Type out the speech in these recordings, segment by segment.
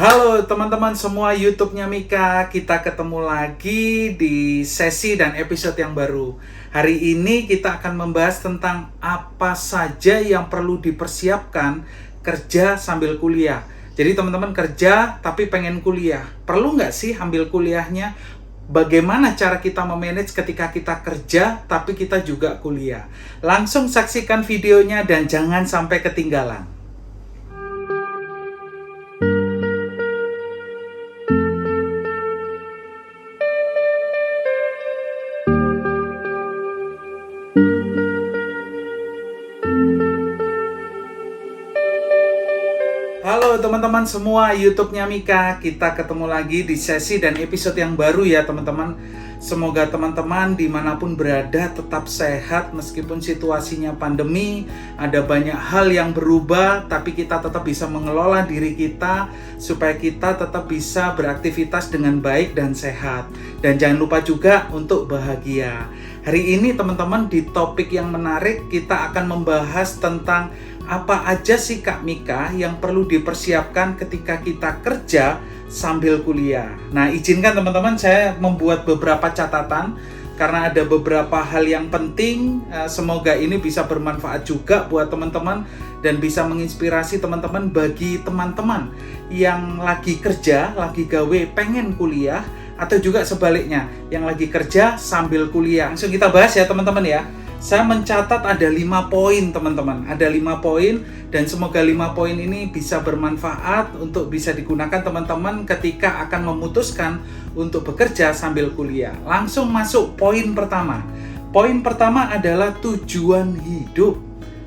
Halo teman-teman semua YouTube-nya Mika, kita ketemu lagi di sesi dan episode yang baru. Hari ini kita akan membahas tentang apa saja yang perlu dipersiapkan kerja sambil kuliah. Jadi teman-teman kerja tapi pengen kuliah, perlu nggak sih ambil kuliahnya? Bagaimana cara kita memanage ketika kita kerja tapi kita juga kuliah? Langsung saksikan videonya dan jangan sampai ketinggalan. Halo teman-teman semua YouTube-nya Mika, kita ketemu lagi di sesi dan episode yang baru ya teman-teman. Semoga teman-teman dimanapun berada tetap sehat meskipun situasinya pandemi. Ada banyak hal yang berubah, tapi kita tetap bisa mengelola diri kita supaya kita tetap bisa beraktivitas dengan baik dan sehat. Dan jangan lupa juga untuk bahagia. Hari ini teman-teman di topik yang menarik kita akan membahas tentang apa aja sih Kak Mika yang perlu dipersiapkan ketika kita kerja sambil kuliah. Nah, izinkan teman-teman saya membuat beberapa catatan karena ada beberapa hal yang penting. Semoga ini bisa bermanfaat juga buat teman-teman dan bisa menginspirasi teman-teman bagi teman-teman yang lagi kerja, lagi gawe, pengen kuliah, atau juga sebaliknya yang lagi kerja sambil kuliah. Langsung kita bahas ya teman-teman ya. Saya mencatat ada 5 poin teman-teman. Ada 5 poin dan semoga 5 poin ini bisa bermanfaat untuk bisa digunakan teman-teman ketika akan memutuskan untuk bekerja sambil kuliah. Langsung masuk poin pertama. Poin pertama adalah tujuan hidup.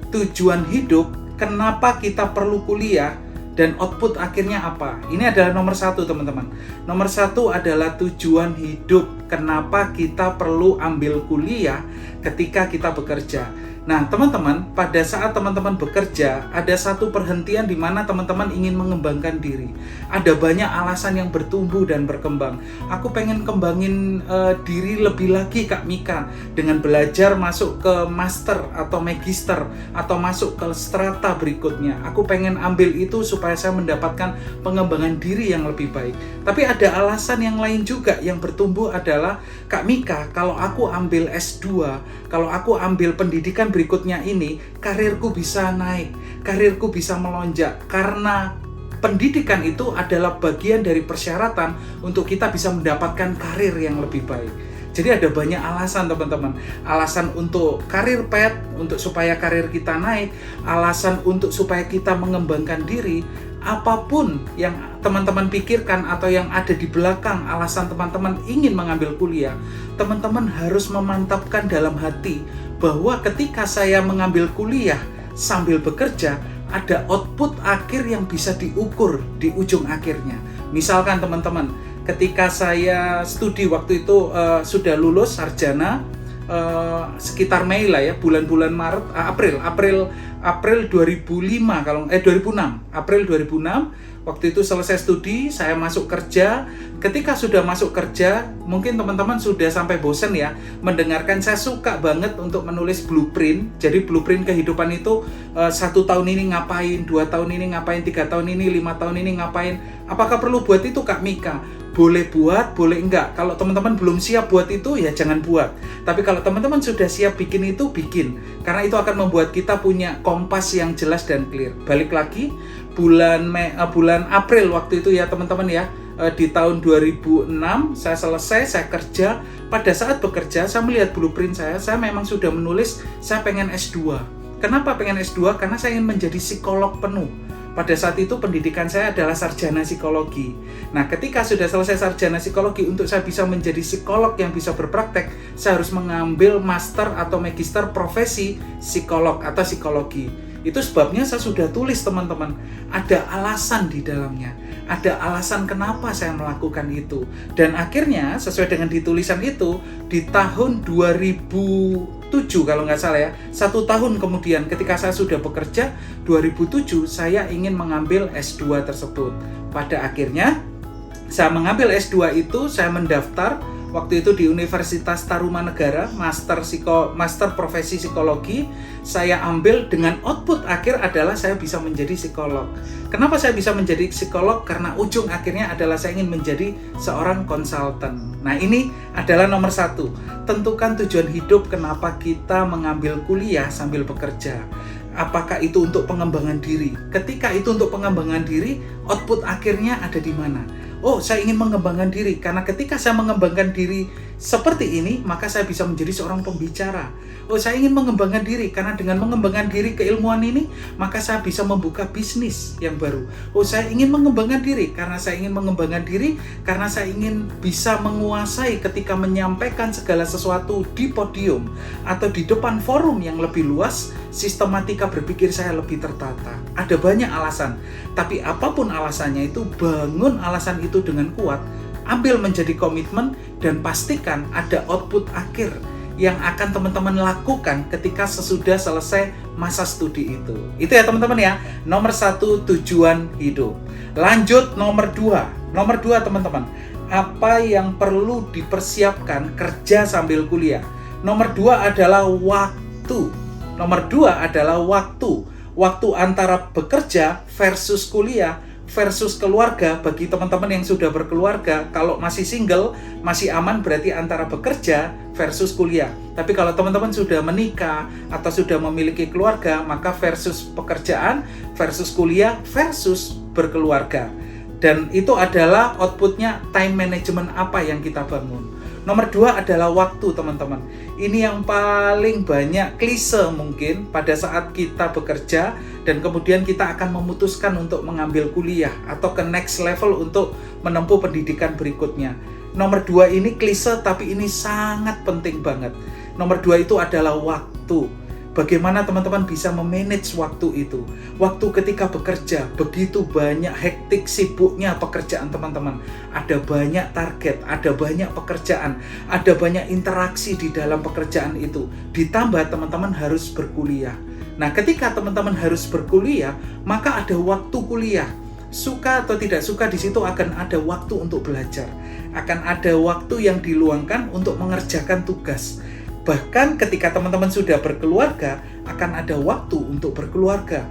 Tujuan hidup, kenapa kita perlu kuliah dan output akhirnya apa? Ini adalah nomor 1 teman-teman. Nomor 1 adalah tujuan hidup. Kenapa kita perlu ambil kuliah ketika kita bekerja? Nah teman-teman, pada saat teman-teman bekerja, ada satu perhentian di mana teman-teman ingin mengembangkan diri. Ada banyak alasan yang bertumbuh dan berkembang. Aku pengen kembangin diri lebih lagi Kak Mika, dengan belajar masuk ke master atau magister, atau masuk ke strata berikutnya. Aku pengen ambil itu supaya saya mendapatkan pengembangan diri yang lebih baik. Tapi ada alasan yang lain juga yang bertumbuh adalah, Kak Mika, kalau aku ambil S2, kalau aku ambil pendidikan berikutnya ini, karirku bisa naik, karirku bisa melonjak, karena pendidikan itu adalah bagian dari persyaratan untuk kita bisa mendapatkan karir yang lebih baik. Jadi ada banyak alasan teman-teman. Alasan untuk karir path, untuk supaya karir kita naik, alasan untuk supaya kita mengembangkan diri. Apapun yang teman-teman pikirkan atau yang ada di belakang alasan teman-teman ingin mengambil kuliah, teman-teman harus memantapkan dalam hati bahwa ketika saya mengambil kuliah sambil bekerja, ada output akhir yang bisa diukur di ujung akhirnya. Misalkan teman-teman, ketika saya studi waktu itu sudah lulus sarjana, sekitar Mei lah ya, bulan-bulan Maret, April 2005 2006, April 2006. Waktu itu selesai studi, saya masuk kerja. Ketika sudah masuk kerja, mungkin teman-teman sudah sampai bosen ya mendengarkan. Saya suka banget untuk menulis blueprint. Jadi blueprint kehidupan itu 1 tahun ini ngapain, 2 tahun ini ngapain, 3 tahun ini, 5 tahun ini ngapain. Apakah perlu buat itu Kak Mika? Boleh buat, boleh enggak. Kalau teman-teman belum siap buat itu, ya jangan buat. Tapi kalau teman-teman sudah siap bikin itu, bikin. Karena itu akan membuat kita punya kompas yang jelas dan clear. Balik lagi, bulan April waktu itu ya teman-teman ya, di tahun 2006 saya selesai, saya kerja. Pada saat bekerja, saya melihat blueprint saya memang sudah menulis, saya pengen S2. Kenapa pengen S2? Karena saya ingin menjadi psikolog penuh. Pada saat itu pendidikan saya adalah sarjana psikologi. Nah, ketika sudah selesai sarjana psikologi, untuk saya bisa menjadi psikolog yang bisa berpraktek, saya harus mengambil master atau magister profesi psikolog atau psikologi. Itu sebabnya saya sudah tulis teman-teman, ada alasan di dalamnya. Ada alasan kenapa saya melakukan itu. Dan akhirnya sesuai dengan ditulisan itu, di tahun 2007 kalau nggak salah ya, 1 tahun kemudian ketika saya sudah bekerja, 2007 saya ingin mengambil S2 tersebut. Pada akhirnya saya mengambil S2 itu, saya mendaftar waktu itu di Universitas Tarumanegara, master profesi psikologi. Saya ambil dengan output akhir adalah saya bisa menjadi psikolog. Kenapa saya bisa menjadi psikolog? Karena ujung akhirnya adalah saya ingin menjadi seorang konsultan. Nah, ini adalah nomor 1. Tentukan tujuan hidup kenapa kita mengambil kuliah sambil bekerja. Apakah itu untuk pengembangan diri? Ketika itu untuk pengembangan diri, output akhirnya ada di mana? Oh, saya ingin mengembangkan diri. Karena ketika saya mengembangkan diri seperti ini, maka saya bisa menjadi seorang pembicara. Oh, saya ingin mengembangkan diri. Karena dengan mengembangkan diri keilmuan ini, maka saya bisa membuka bisnis yang baru. Oh, saya ingin mengembangkan diri. Karena saya ingin mengembangkan diri, karena saya ingin bisa menguasai ketika menyampaikan segala sesuatu di podium atau di depan forum yang lebih luas, sistematika berpikir saya lebih tertata. Ada banyak alasan. Tapi apapun alasannya itu, bangun alasan itu dengan kuat, ambil menjadi komitmen, dan pastikan ada output akhir yang akan teman-teman lakukan ketika sesudah selesai masa studi itu. Itu ya teman-teman ya, nomor 1 tujuan hidup. Lanjut nomor 2. Nomor 2 teman-teman, apa yang perlu dipersiapkan kerja sambil kuliah? Nomor 2 adalah waktu. Nomor 2 adalah waktu. Waktu antara bekerja versus kuliah versus keluarga. Bagi teman-teman yang sudah berkeluarga, kalau masih single, masih aman, berarti antara bekerja versus kuliah. Tapi kalau teman-teman sudah menikah atau sudah memiliki keluarga, maka versus pekerjaan versus kuliah versus berkeluarga. Dan itu adalah outputnya time management apa yang kita bangun. Nomor 2 adalah waktu teman-teman. Ini yang paling banyak klise mungkin pada saat kita bekerja dan kemudian kita akan memutuskan untuk mengambil kuliah atau ke next level untuk menempuh pendidikan berikutnya. Nomor 2 ini klise tapi ini sangat penting banget. Nomor 2 itu adalah waktu. Bagaimana teman-teman bisa memanage waktu itu? Waktu ketika bekerja, begitu banyak hektik sibuknya pekerjaan teman-teman. Ada banyak target, ada banyak pekerjaan, ada banyak interaksi di dalam pekerjaan itu. Ditambah teman-teman harus berkuliah. Nah, ketika teman-teman harus berkuliah, maka ada waktu kuliah. Suka atau tidak suka, di situ akan ada waktu untuk belajar. Akan ada waktu yang diluangkan untuk mengerjakan tugas. Bahkan ketika teman-teman sudah berkeluarga, akan ada waktu untuk berkeluarga.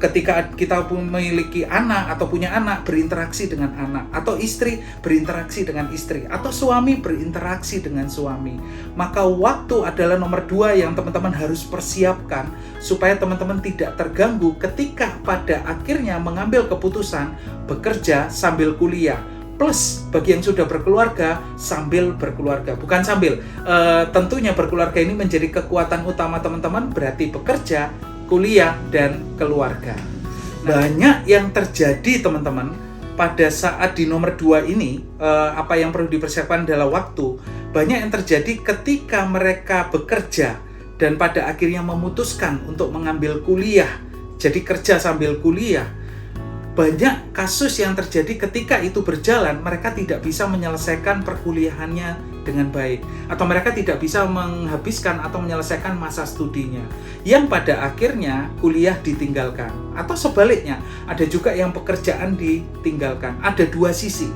Ketika kita memiliki anak atau punya anak, berinteraksi dengan anak. Atau istri, berinteraksi dengan istri. Atau suami, berinteraksi dengan suami. Maka waktu adalah nomor 2 yang teman-teman harus persiapkan supaya teman-teman tidak terganggu ketika pada akhirnya mengambil keputusan bekerja sambil kuliah. Plus, bagi yang sudah berkeluarga, sambil berkeluarga. Bukan sambil, tentunya berkeluarga ini menjadi kekuatan utama teman-teman, berarti bekerja, kuliah, dan keluarga. Banyak yang terjadi teman-teman, pada saat di nomor 2 ini, apa yang perlu dipersiapkan adalah waktu. Banyak yang terjadi ketika mereka bekerja, dan pada akhirnya memutuskan untuk mengambil kuliah, jadi kerja sambil kuliah. Banyak kasus yang terjadi ketika itu berjalan, mereka tidak bisa menyelesaikan perkuliahannya dengan baik. Atau mereka tidak bisa menghabiskan atau menyelesaikan masa studinya. Yang pada akhirnya kuliah ditinggalkan. Atau sebaliknya, ada juga yang pekerjaan ditinggalkan. Ada 2 sisi.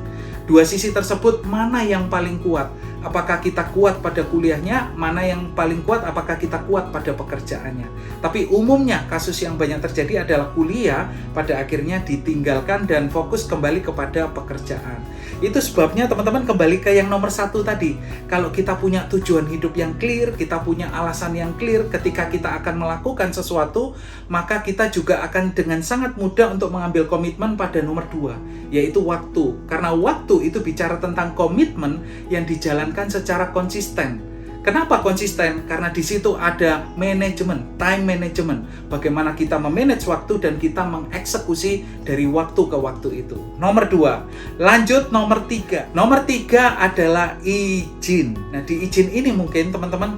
2 sisi tersebut mana yang paling kuat? Apakah kita kuat pada kuliahnya? Mana yang paling kuat? Apakah kita kuat pada pekerjaannya? Tapi umumnya kasus yang banyak terjadi adalah kuliah pada akhirnya ditinggalkan dan fokus kembali kepada pekerjaan. Itu sebabnya teman-teman kembali ke yang nomor 1 tadi. Kalau kita punya tujuan hidup yang clear, kita punya alasan yang clear ketika kita akan melakukan sesuatu, maka kita juga akan dengan sangat mudah untuk mengambil komitmen pada nomor 2, yaitu waktu. Karena waktu itu bicara tentang komitmen yang dijalankan secara konsisten. Kenapa konsisten? Karena di situ ada manajemen, time management. Bagaimana kita memanage waktu dan kita mengeksekusi dari waktu ke waktu itu. Nomor 2. Lanjut nomor 3. Nomor 3 adalah izin. Nah, di izin ini mungkin teman-teman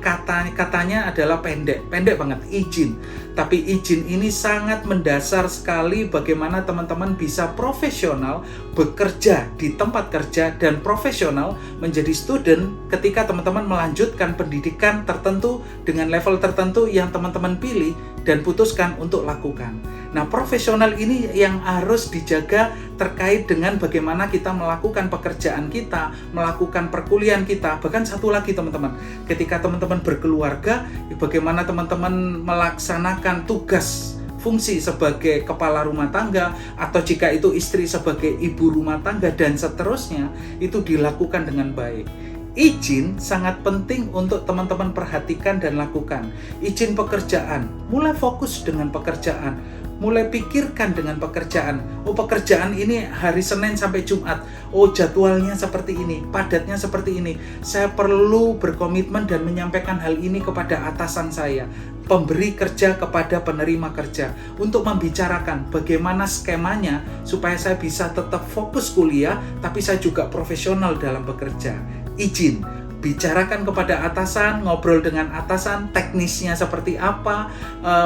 katanya adalah pendek banget, izin. Tapi izin ini sangat mendasar sekali bagaimana teman-teman bisa profesional bekerja di tempat kerja dan profesional menjadi student ketika teman-teman melanjutkan pendidikan tertentu dengan level tertentu yang teman-teman pilih dan putuskan untuk lakukan. Nah, profesional ini yang harus dijaga terkait dengan bagaimana kita melakukan pekerjaan kita, melakukan perkuliahan kita. Bahkan satu lagi teman-teman, ketika teman-teman berkeluarga, bagaimana teman-teman melaksanakan tugas fungsi sebagai kepala rumah tangga, atau jika itu istri sebagai ibu rumah tangga, dan seterusnya, itu dilakukan dengan baik. Izin sangat penting untuk teman-teman perhatikan dan lakukan. Izin pekerjaan, mulai fokus dengan pekerjaan, mulai pikirkan dengan pekerjaan. Oh, pekerjaan ini hari Senin sampai Jumat. Oh, jadwalnya seperti ini, padatnya seperti ini. Saya perlu berkomitmen dan menyampaikan hal ini kepada atasan saya, pemberi kerja kepada penerima kerja, untuk membicarakan bagaimana skemanya supaya saya bisa tetap fokus kuliah, tapi saya juga profesional dalam bekerja. Izin, bicarakan kepada atasan, ngobrol dengan atasan, teknisnya seperti apa,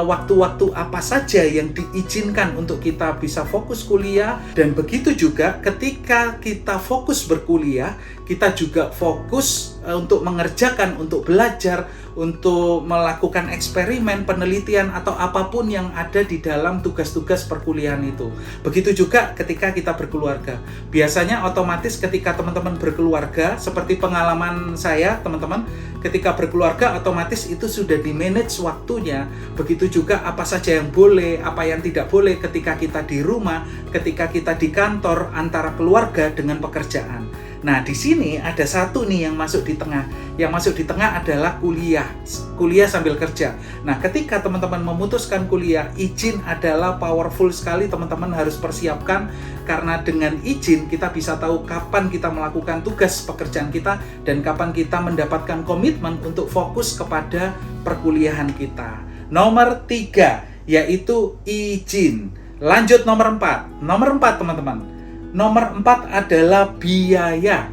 waktu-waktu apa saja yang diizinkan untuk kita bisa fokus kuliah. Dan begitu juga ketika kita fokus berkuliah, kita juga fokus untuk mengerjakan, untuk belajar, untuk melakukan eksperimen, penelitian, atau apapun yang ada di dalam tugas-tugas perkuliahan itu. Begitu juga ketika kita berkeluarga. Biasanya otomatis ketika teman-teman berkeluarga, seperti pengalaman saya, teman-teman, ketika berkeluarga otomatis itu sudah di-manage waktunya. Begitu juga apa saja yang boleh, apa yang tidak boleh ketika kita di rumah, ketika kita di kantor, antara keluarga dengan pekerjaan. Nah, di sini ada satu nih yang masuk di tengah. Yang masuk di tengah adalah kuliah sambil kerja. Nah, ketika teman-teman memutuskan kuliah, izin adalah powerful sekali, teman-teman harus persiapkan. Karena dengan izin kita bisa tahu kapan kita melakukan tugas pekerjaan kita dan kapan kita mendapatkan komitmen untuk fokus kepada perkuliahan kita. Nomor 3, yaitu izin. Lanjut nomor 4. Nomor 4, teman-teman. Nomor 4 adalah biaya.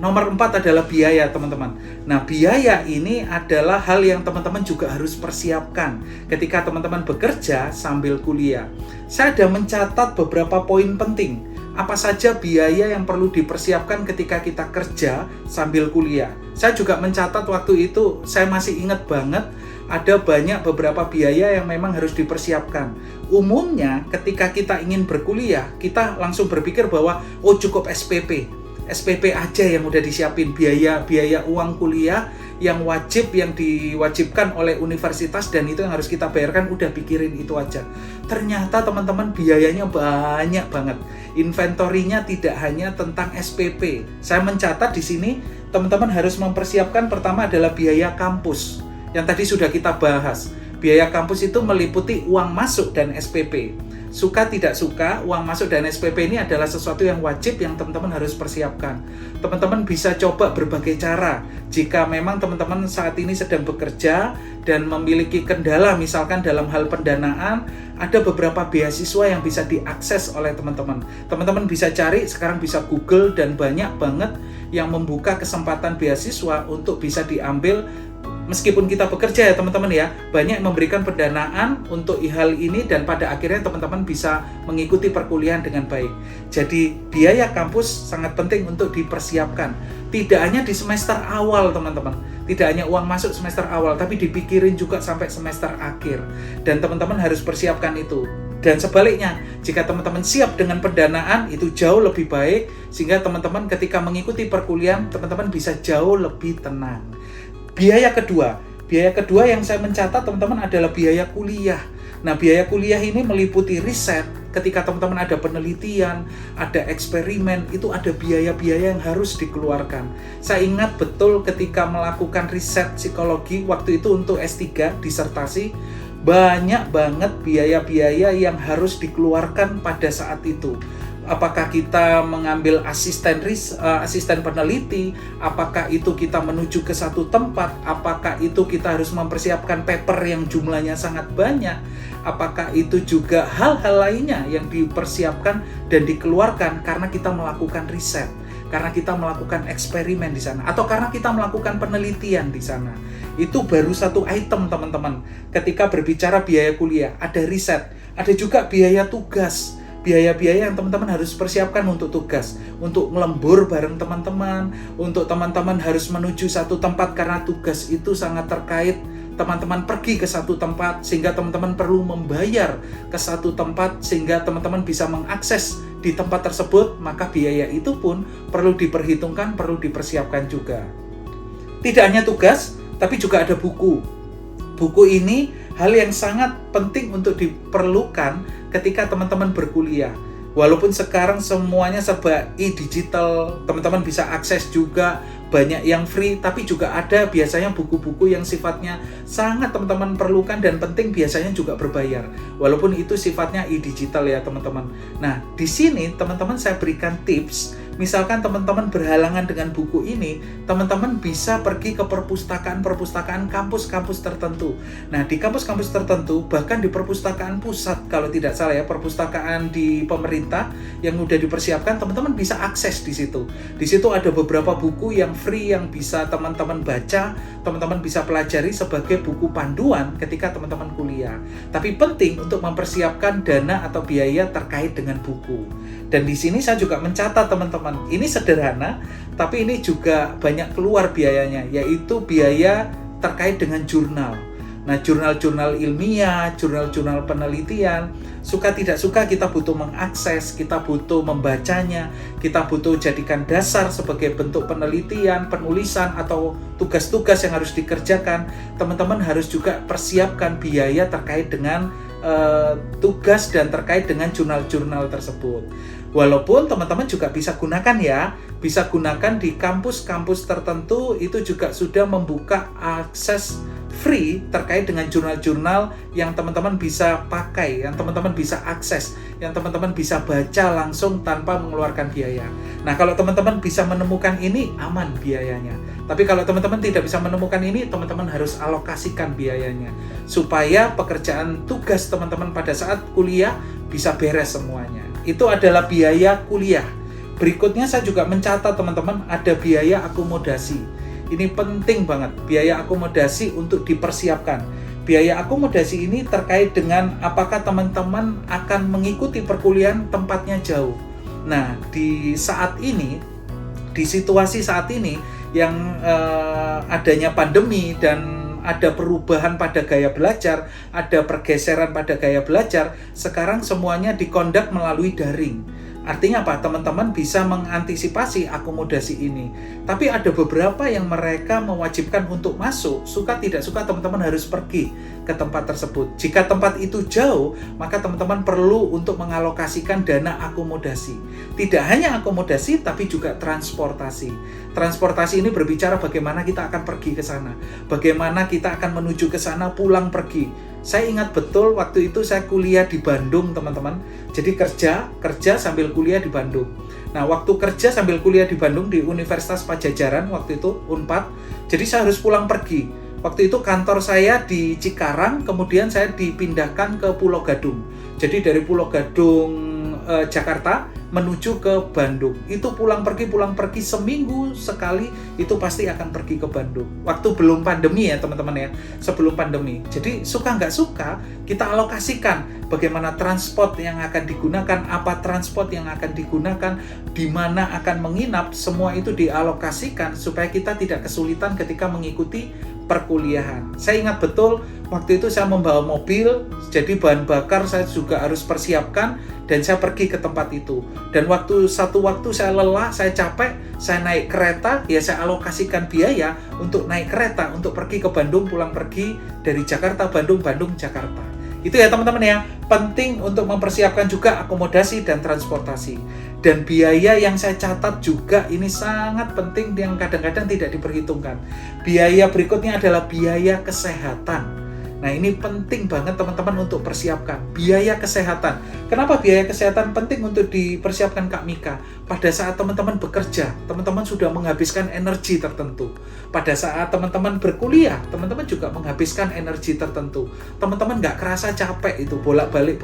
Nomor 4 adalah biaya, teman-teman. Nah, biaya ini adalah hal yang teman-teman juga harus persiapkan ketika teman-teman bekerja sambil kuliah. Saya ada mencatat beberapa poin penting. Apa saja biaya yang perlu dipersiapkan ketika kita kerja sambil kuliah. Saya juga mencatat waktu itu, saya masih ingat banget, ada beberapa biaya yang memang harus dipersiapkan. Umumnya ketika kita ingin berkuliah, kita langsung berpikir bahwa oh cukup SPP aja yang udah disiapin, biaya uang kuliah yang diwajibkan oleh universitas dan itu yang harus kita bayarkan, udah pikirin itu aja. Ternyata teman-teman biayanya banyak banget. Inventorinya tidak hanya tentang SPP. Saya mencatat di sini teman-teman harus mempersiapkan, pertama adalah biaya kampus. Yang tadi sudah kita bahas. Biaya kampus itu meliputi uang masuk dan SPP. Suka tidak suka, uang masuk dan SPP ini adalah sesuatu yang wajib yang teman-teman harus persiapkan. Teman-teman bisa coba berbagai cara. Jika memang teman-teman saat ini sedang bekerja dan memiliki kendala, misalkan dalam hal pendanaan, ada beberapa beasiswa yang bisa diakses oleh teman-teman. Teman-teman bisa cari, sekarang bisa Google, dan banyak banget yang membuka kesempatan beasiswa untuk bisa diambil. Meskipun kita bekerja ya teman-teman ya, banyak yang memberikan pendanaan untuk hal ini dan pada akhirnya teman-teman bisa mengikuti perkuliahan dengan baik. Jadi biaya kampus sangat penting untuk dipersiapkan. Tidak hanya di semester awal teman-teman, tidak hanya uang masuk semester awal, tapi dipikirin juga sampai semester akhir. Dan teman-teman harus persiapkan itu. Dan sebaliknya, jika teman-teman siap dengan pendanaan, itu jauh lebih baik, sehingga teman-teman ketika mengikuti perkuliahan, teman-teman bisa jauh lebih tenang. Biaya kedua yang saya mencatat teman-teman adalah biaya kuliah. Nah, biaya kuliah ini meliputi riset. Ketika teman-teman ada penelitian, ada eksperimen, itu ada biaya-biaya yang harus dikeluarkan. Saya ingat betul ketika melakukan riset psikologi waktu itu untuk S3 disertasi, banyak banget biaya-biaya yang harus dikeluarkan pada saat itu. Apakah kita mengambil asisten peneliti, apakah itu kita menuju ke satu tempat, apakah itu kita harus mempersiapkan paper yang jumlahnya sangat banyak, apakah itu juga hal-hal lainnya yang dipersiapkan dan dikeluarkan karena kita melakukan riset, karena kita melakukan eksperimen di sana, atau karena kita melakukan penelitian di sana. Itu baru satu item teman-teman. Ketika berbicara biaya kuliah, ada riset, ada juga biaya tugas. Biaya-biaya yang teman-teman harus persiapkan untuk tugas, untuk ngelembur bareng teman-teman, untuk teman-teman harus menuju satu tempat karena tugas itu sangat terkait teman-teman pergi ke satu tempat sehingga teman-teman perlu membayar ke satu tempat sehingga teman-teman bisa mengakses di tempat tersebut, maka biaya itu pun perlu diperhitungkan, perlu dipersiapkan juga. Tidak hanya tugas, tapi juga ada buku. Buku ini hal yang sangat penting untuk diperlukan ketika teman-teman berkuliah. Walaupun sekarang semuanya serba e-digital, teman-teman bisa akses juga, banyak yang free, tapi juga ada biasanya buku-buku yang sifatnya sangat teman-teman perlukan dan penting, biasanya juga berbayar. Walaupun itu sifatnya e-digital ya teman-teman. Nah, di sini teman-teman saya berikan tips. Misalkan teman-teman berhalangan dengan buku ini, teman-teman bisa pergi ke perpustakaan-perpustakaan kampus-kampus tertentu. Nah, di kampus-kampus tertentu, bahkan di perpustakaan pusat, kalau tidak salah ya, perpustakaan di pemerintah yang sudah dipersiapkan, teman-teman bisa akses di situ. Di situ ada beberapa buku yang free yang bisa teman-teman baca, teman-teman bisa pelajari sebagai buku panduan ketika teman-teman kuliah. Tapi penting untuk mempersiapkan dana atau biaya terkait dengan buku. Dan di sini saya juga mencatat teman-teman, ini sederhana, tapi ini juga banyak keluar biayanya, yaitu biaya terkait dengan jurnal. Nah, jurnal-jurnal ilmiah, jurnal-jurnal penelitian, suka tidak suka kita butuh mengakses, kita butuh membacanya, kita butuh jadikan dasar sebagai bentuk penelitian, penulisan, atau tugas-tugas yang harus dikerjakan. Teman-teman harus juga persiapkan biaya terkait dengan tugas dan terkait dengan jurnal-jurnal tersebut. Walaupun teman-teman juga bisa gunakan ya, bisa gunakan di kampus-kampus tertentu, itu juga sudah membuka akses free terkait dengan jurnal-jurnal yang teman-teman bisa pakai, yang teman-teman bisa akses, yang teman-teman bisa baca langsung tanpa mengeluarkan biaya. Nah, kalau teman-teman bisa menemukan ini, aman biayanya. Tapi kalau teman-teman tidak bisa menemukan ini, teman-teman harus alokasikan biayanya supaya pekerjaan tugas teman-teman pada saat kuliah bisa beres semuanya. Itu adalah biaya kuliah. Berikutnya saya juga mencatat teman-teman, ada biaya akomodasi. Ini penting banget, biaya akomodasi untuk dipersiapkan. Biaya akomodasi ini terkait dengan apakah teman-teman akan mengikuti perkuliahan tempatnya jauh. Nah, di saat ini, di situasi saat ini yang adanya pandemi dan ada perubahan pada gaya belajar, ada pergeseran pada gaya belajar, sekarang semuanya dikondak melalui daring. Artinya apa? Teman-teman bisa mengantisipasi akomodasi ini. Tapi ada beberapa yang mereka mewajibkan untuk masuk, suka tidak suka teman-teman harus pergi ke tempat tersebut. Jika tempat itu jauh, maka teman-teman perlu untuk mengalokasikan dana akomodasi. Tidak hanya akomodasi, tapi juga transportasi. Transportasi ini berbicara bagaimana kita akan pergi ke sana, bagaimana kita akan menuju ke sana, pulang pergi. Saya ingat betul waktu itu saya kuliah di Bandung, teman-teman. Jadi kerja sambil kuliah di Bandung. Nah, waktu kerja sambil kuliah di Bandung di Universitas Padjadjaran waktu itu, Unpad. Jadi saya harus pulang pergi. Waktu itu kantor saya di Cikarang, kemudian saya dipindahkan ke Pulau Gadung. Jadi dari Pulau Gadung Jakarta menuju ke Bandung. Itu pulang pergi seminggu sekali, itu pasti akan pergi ke Bandung. Waktu belum pandemi ya teman-teman ya, sebelum pandemi. Jadi suka nggak suka, kita alokasikan bagaimana transport yang akan digunakan, apa transport yang akan digunakan, di mana akan menginap, semua itu dialokasikan supaya kita tidak kesulitan ketika mengikuti perkuliahan. Saya ingat betul waktu itu saya membawa mobil, jadi bahan bakar saya juga harus persiapkan dan saya pergi ke tempat itu. Dan waktu saya lelah, saya capek, saya naik kereta, ya saya alokasikan biaya untuk naik kereta untuk pergi ke Bandung, pulang pergi dari Jakarta, Bandung, Jakarta. Itu ya teman-teman ya, penting untuk mempersiapkan juga akomodasi dan transportasi. Dan biaya yang saya catat juga ini sangat penting yang kadang-kadang tidak diperhitungkan. Biaya berikutnya adalah biaya kesehatan. Nah, ini penting banget teman-teman untuk persiapkan biaya kesehatan. Kenapa biaya kesehatan penting untuk dipersiapkan Kak Mika? Pada saat teman-teman bekerja, teman-teman sudah menghabiskan energi tertentu. Pada saat teman-teman berkuliah, teman-teman juga menghabiskan energi tertentu. Teman-teman nggak kerasa capek itu bolak-balik.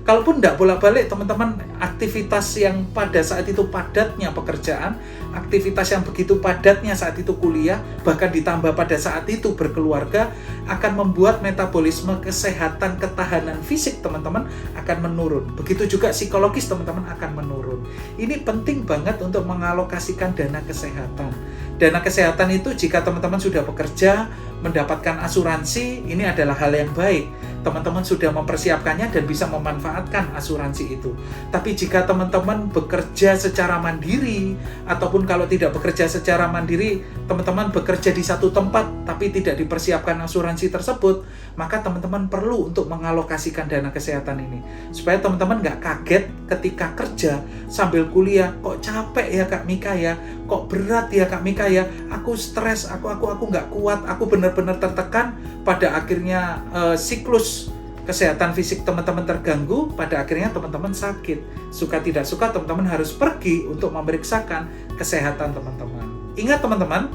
Kalaupun nggak bolak-balik, teman-teman aktivitas yang pada saat itu padatnya pekerjaan, aktivitas yang begitu padatnya saat itu kuliah, bahkan ditambah pada saat itu berkeluarga, akan membuat metabolisme kesehatan, ketahanan fisik teman-teman akan menurun. Begitu juga psikologis teman-teman akan menurun. Ini penting banget untuk mengalokasikan dana kesehatan. Dana kesehatan itu jika teman-teman sudah bekerja, mendapatkan asuransi, ini adalah hal yang baik. Teman-teman sudah mempersiapkannya dan bisa memanfaatkan asuransi itu. Tapi jika teman-teman bekerja secara mandiri, ataupun kalau tidak bekerja secara mandiri, teman-teman bekerja di satu tempat tapi tidak dipersiapkan asuransi tersebut, maka teman-teman perlu untuk mengalokasikan dana kesehatan ini. Supaya teman-teman nggak kaget ketika kerja sambil kuliah, kok capek ya Kak Mika ya, kok berat ya Kak Mika ya, aku stres, aku nggak kuat, aku benar-benar tertekan, pada akhirnya siklus kesehatan fisik teman-teman terganggu, pada akhirnya teman-teman sakit. Suka tidak suka teman-teman harus pergi untuk memeriksakan kesehatan teman-teman. Ingat teman-teman,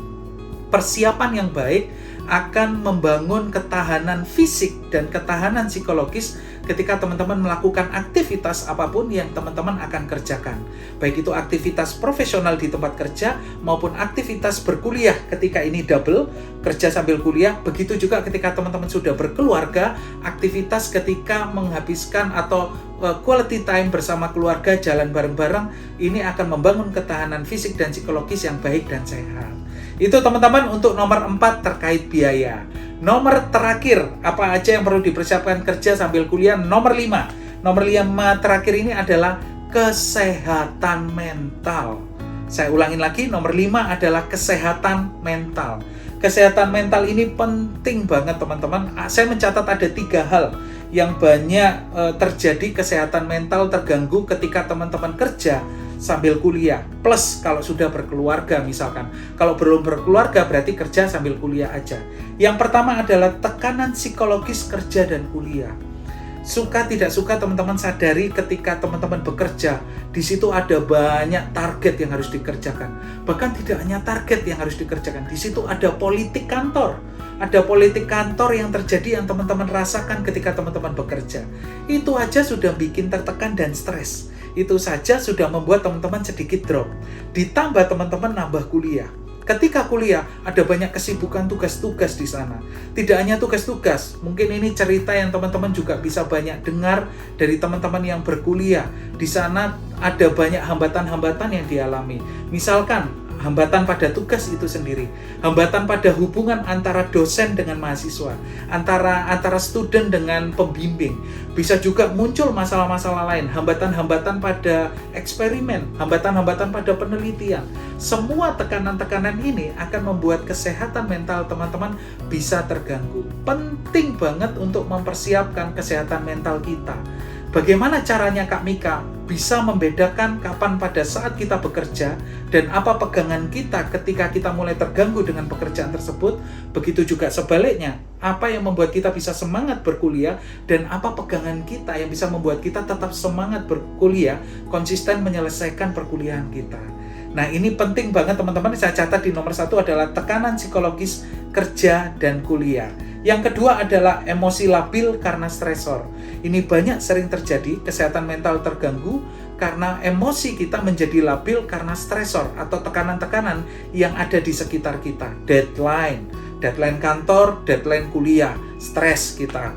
persiapan yang baik akan membangun ketahanan fisik dan ketahanan psikologis ketika teman-teman melakukan aktivitas apapun yang teman-teman akan kerjakan. Baik itu aktivitas profesional di tempat kerja maupun aktivitas berkuliah ketika ini double, kerja sambil kuliah. Begitu juga ketika teman-teman sudah berkeluarga, aktivitas ketika menghabiskan atau quality time bersama keluarga, jalan bareng-bareng, ini akan membangun ketahanan fisik dan psikologis yang baik dan sehat. Itu teman-teman untuk nomor 4 terkait biaya. Nomor terakhir, apa aja yang perlu dipersiapkan kerja sambil kuliah? Nomor 5. Nomor 5 terakhir ini adalah kesehatan mental. Saya ulangin lagi, nomor 5 adalah kesehatan mental. Kesehatan mental ini penting banget teman-teman. Saya mencatat ada 3 hal yang banyak terjadi kesehatan mental terganggu ketika teman-teman kerja sambil kuliah, plus kalau sudah berkeluarga misalkan. Kalau belum berkeluarga berarti kerja sambil kuliah aja. Yang pertama adalah tekanan psikologis kerja dan kuliah. Suka tidak suka teman-teman sadari ketika teman-teman bekerja, di situ ada banyak target yang harus dikerjakan. Bahkan tidak hanya target yang harus dikerjakan, di situ ada politik kantor. Ada politik kantor yang terjadi yang teman-teman rasakan ketika teman-teman bekerja. Itu aja sudah bikin tertekan dan stres. Itu saja sudah membuat teman-teman sedikit drop. Ditambah teman-teman nambah kuliah. Ketika kuliah, ada banyak kesibukan tugas-tugas di sana. Tidak hanya tugas-tugas, mungkin ini cerita yang teman-teman juga bisa banyak dengar dari teman-teman yang berkuliah. Di sana ada banyak hambatan-hambatan yang dialami. Misalkan, hambatan pada tugas itu sendiri, hambatan pada hubungan antara dosen dengan mahasiswa, antara student dengan pembimbing. Bisa juga muncul masalah-masalah lain, hambatan-hambatan pada eksperimen, hambatan-hambatan pada penelitian. Semua tekanan-tekanan ini akan membuat kesehatan mental teman-teman bisa terganggu. Penting banget untuk mempersiapkan kesehatan mental kita. Bagaimana caranya Kak Mika bisa membedakan kapan pada saat kita bekerja dan apa pegangan kita ketika kita mulai terganggu dengan pekerjaan tersebut? Begitu juga sebaliknya, apa yang membuat kita bisa semangat berkuliah dan apa pegangan kita yang bisa membuat kita tetap semangat berkuliah, konsisten menyelesaikan perkuliahan kita. Nah, ini penting banget teman-teman. Saya catat di nomor 1 adalah tekanan psikologis kerja dan kuliah. Yang kedua adalah emosi labil karena stresor. Ini banyak sering terjadi, kesehatan mental terganggu karena emosi kita menjadi labil karena stresor atau tekanan-tekanan yang ada di sekitar kita. Deadline kantor, deadline kuliah, stres kita.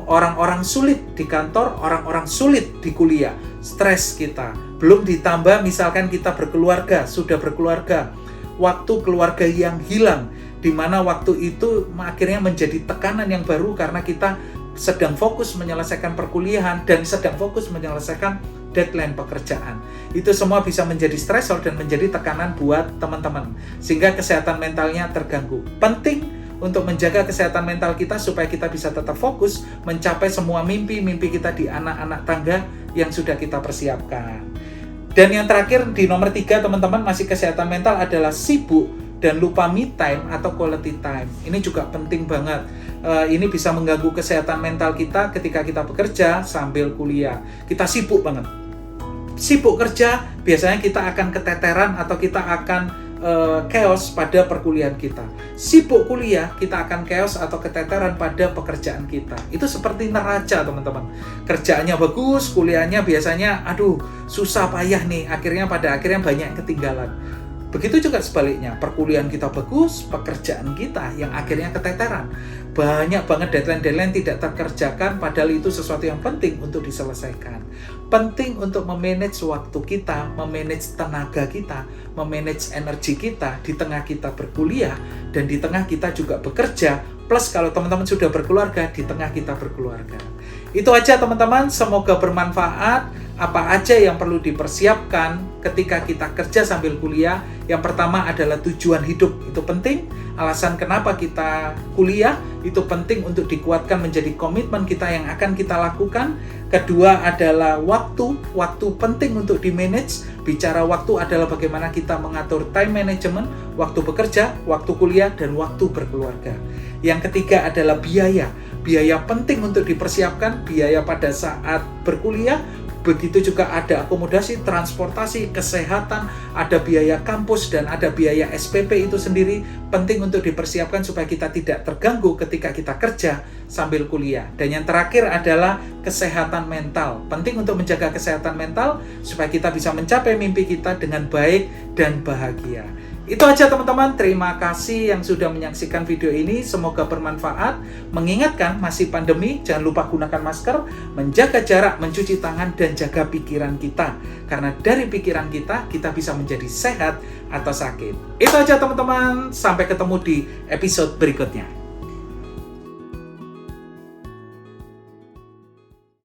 Orang-orang sulit di kantor, orang-orang sulit di kuliah, stres kita. Belum ditambah misalkan kita berkeluarga, sudah berkeluarga, waktu keluarga yang hilang, di mana waktu itu akhirnya menjadi tekanan yang baru karena kita sedang fokus menyelesaikan perkuliahan dan sedang fokus menyelesaikan deadline pekerjaan. Itu semua bisa menjadi stresor dan menjadi tekanan buat teman-teman, sehingga kesehatan mentalnya terganggu. Penting untuk menjaga kesehatan mental kita supaya kita bisa tetap fokus mencapai semua mimpi-mimpi kita di anak-anak tangga yang sudah kita persiapkan. Dan yang terakhir di nomor 3 teman-teman, masih kesehatan mental adalah sibuk dan lupa me time atau quality time. Ini juga penting banget. Ini bisa mengganggu kesehatan mental kita ketika kita bekerja sambil kuliah. Kita sibuk banget. Sibuk kerja, biasanya kita akan keteteran atau kita akan chaos pada perkuliahan kita. Sibuk kuliah, kita akan chaos atau keteteran pada pekerjaan kita. Itu seperti neraca teman-teman. Kerjaannya bagus, kuliahnya biasanya susah payah nih. Pada akhirnya banyak yang ketinggalan. Begitu juga sebaliknya, perkuliahan kita bagus, pekerjaan kita yang akhirnya keteteran. Banyak banget deadline-deadline tidak terkerjakan, padahal itu sesuatu yang penting untuk diselesaikan. penting untuk memanage waktu kita, memanage tenaga kita, memanage energi kita di tengah kita berkuliah dan di tengah kita juga bekerja, plus kalau teman-teman sudah berkeluarga, di tengah kita berkeluarga. Itu aja teman-teman, semoga bermanfaat. Apa aja yang perlu dipersiapkan ketika kita kerja sambil kuliah? Yang pertama adalah tujuan hidup, itu penting. Alasan kenapa kita kuliah itu penting untuk dikuatkan menjadi komitmen kita yang akan kita lakukan. Kedua adalah waktu penting untuk di-manage. Bicara waktu adalah bagaimana kita mengatur time management, waktu bekerja, waktu kuliah, dan waktu berkeluarga. Yang ketiga adalah biaya. Biaya penting untuk dipersiapkan, biaya pada saat berkuliah. Begitu juga ada akomodasi, transportasi, kesehatan, ada biaya kampus, dan ada biaya SPP itu sendiri penting untuk dipersiapkan supaya kita tidak terganggu ketika kita kerja sambil kuliah. Dan yang terakhir adalah kesehatan mental. Penting untuk menjaga kesehatan mental supaya kita bisa mencapai mimpi kita dengan baik dan bahagia. Itu aja teman-teman, terima kasih yang sudah menyaksikan video ini, semoga bermanfaat. Mengingatkan masih pandemi, jangan lupa gunakan masker, menjaga jarak, mencuci tangan, dan jaga pikiran kita. Karena dari pikiran kita bisa menjadi sehat atau sakit. Itu aja teman-teman, sampai ketemu di episode berikutnya.